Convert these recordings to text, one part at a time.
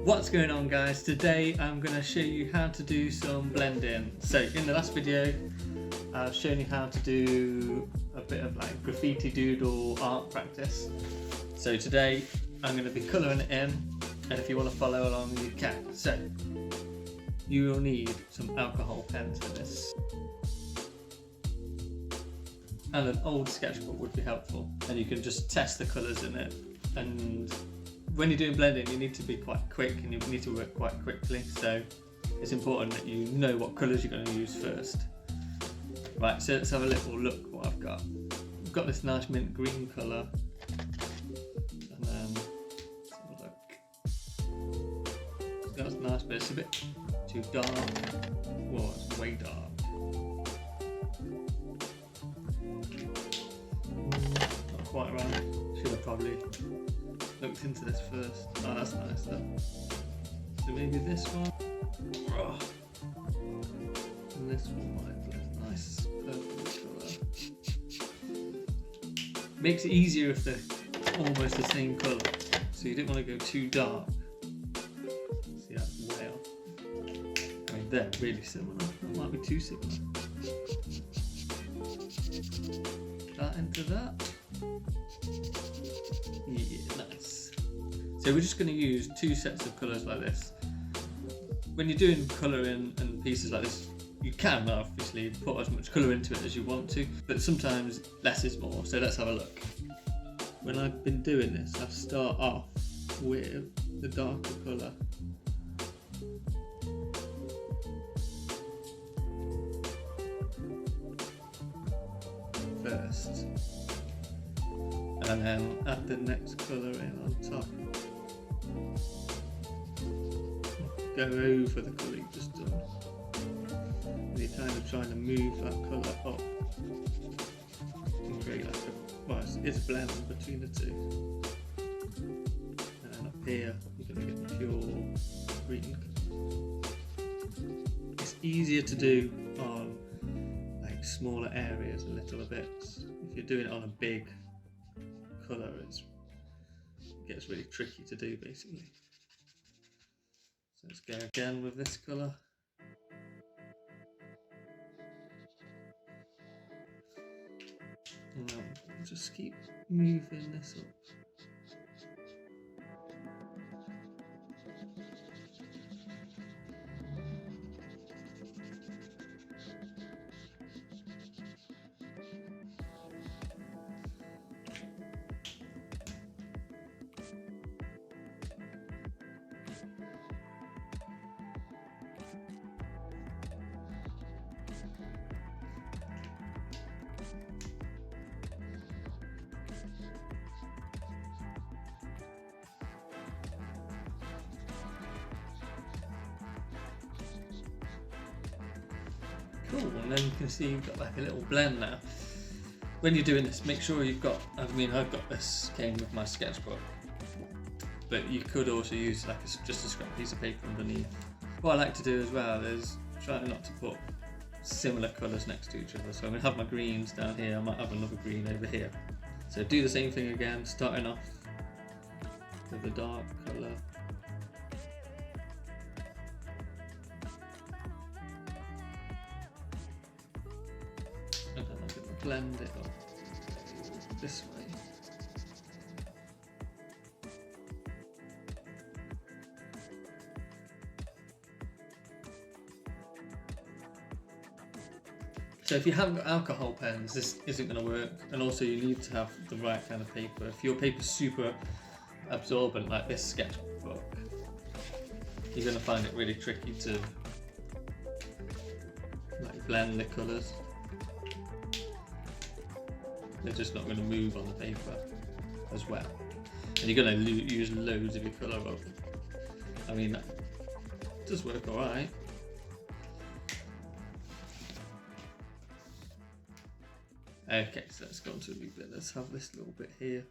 What's going on, guys? Today I'm going to show you how to do some blending. So in the last video I've shown you how to do a bit of like graffiti doodle art practice. So today I'm going to be colouring it in, and if you want to follow along you can. So you will need some alcohol pens for this, and an old sketchbook would be helpful, and you can just test the colours in it. And when you're doing blending, you need to be quite quick and you need to work quite quickly, so it's important that you know what colours you're going to use first. Right, so let's have a little look what I've got. I've got this nice mint green colour, and then let's have a look. That's nice, but it's a bit too dark. Whoa, it's way dark. Not quite right. Should have probably looked into this first. Oh, that's nice though. So maybe this one. Oh. And this one might be a nice purple colour. Makes it easier if they're almost the same colour. So you don't want to go too dark. See, that's way off. I mean, they're really similar. That might be too similar. That into that. Yeah, nice. So we're just going to use two sets of colours like this. When you're doing colouring and pieces like this, you can obviously put as much colour into it as you want to, but sometimes less is more. So let's have a look. When I've been doing this, I start off with the darker colour. First. And then add the next colour in on top. Go over the colour you've just done. And you're kind of trying to move that colour up and create like a, well, it's a blend between the two. And then up here you're going to get the pure green colour. It's easier to do on like smaller areas a little bit. If you're doing it on a big colour, it gets really tricky to do basically. So let's go again with this colour. And just keep moving this up. Cool, and then you can see you've got like a little blend now. When you're doing this, make sure you've got, I mean, I've got this, came with my sketchbook, but you could also use like just a scrap piece of paper underneath. What I like to do as well is try not to put similar colours next to each other. So I'm going to have my greens down here, I might have another green over here. So do the same thing again, starting off with the dark colour. And then I'm going to blend it up this way. So if you haven't got alcohol pens, this isn't going to work, and also you need to have the right kind of paper. If your paper's super absorbent like this sketchbook, you're going to find it really tricky to like blend the colours. They're just not going to move on the paper as well, and you're going to use loads of your colour up. I mean, that does work alright. Okay, so let's go on to a new bit. Let's have this little bit here.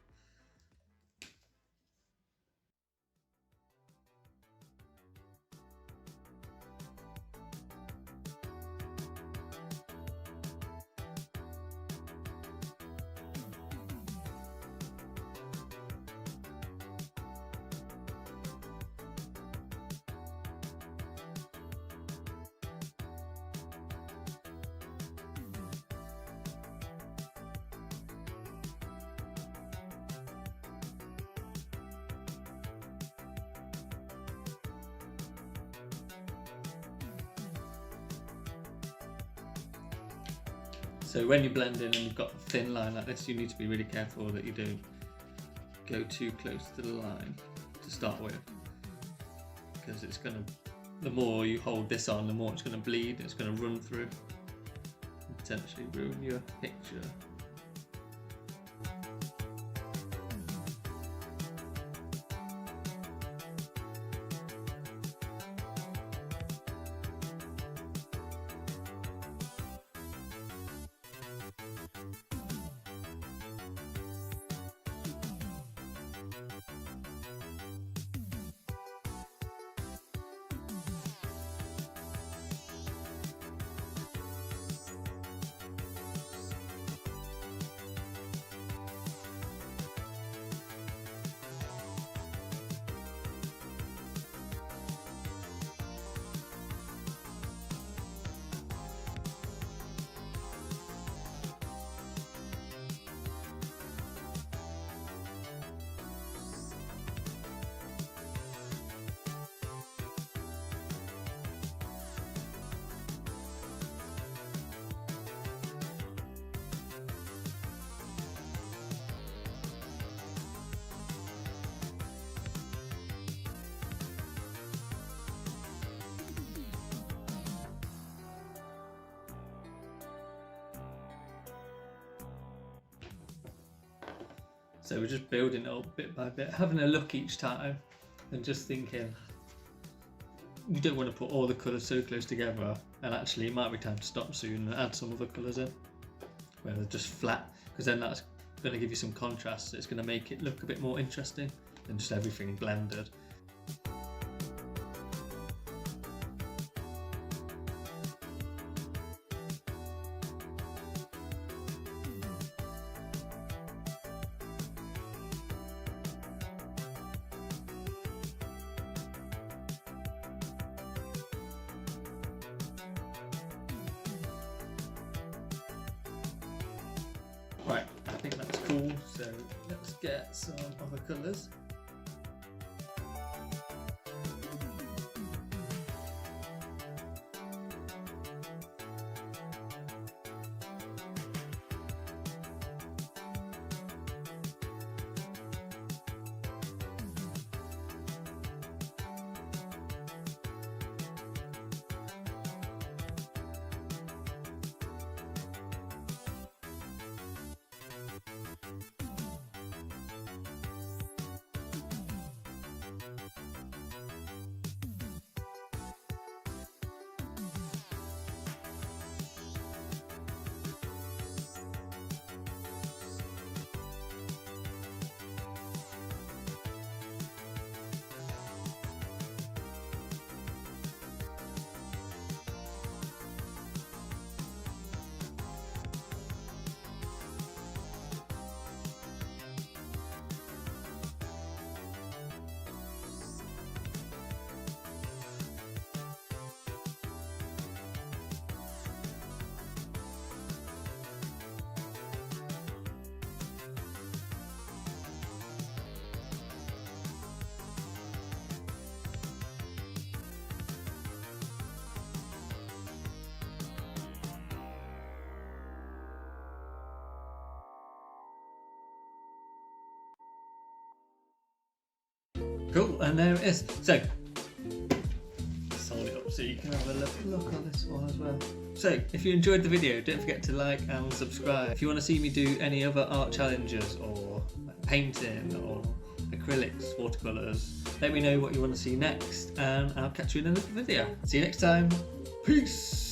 So when you're blending and you've got a thin line like this, you need to be really careful that you don't go too close to the line to start with, because it's going to, the more you hold this on, the more it's going to bleed, it's going to run through and potentially ruin your picture. So we're just building it up bit by bit, having a look each time and just thinking, you don't want to put all the colours so close together, and actually it might be time to stop soon and add some other colours in where they're just flat, because then that's going to give you some contrast. It's going to make it look a bit more interesting than just everything blended. Right, I think that's cool, so let's get some other colours. Cool, and there it is. So, let's hold it up so you can have a look on this one as well. So, if you enjoyed the video, don't forget to like and subscribe. If you want to see me do any other art challenges or painting or acrylics, watercolours, let me know what you want to see next, and I'll catch you in another video. See you next time. Peace!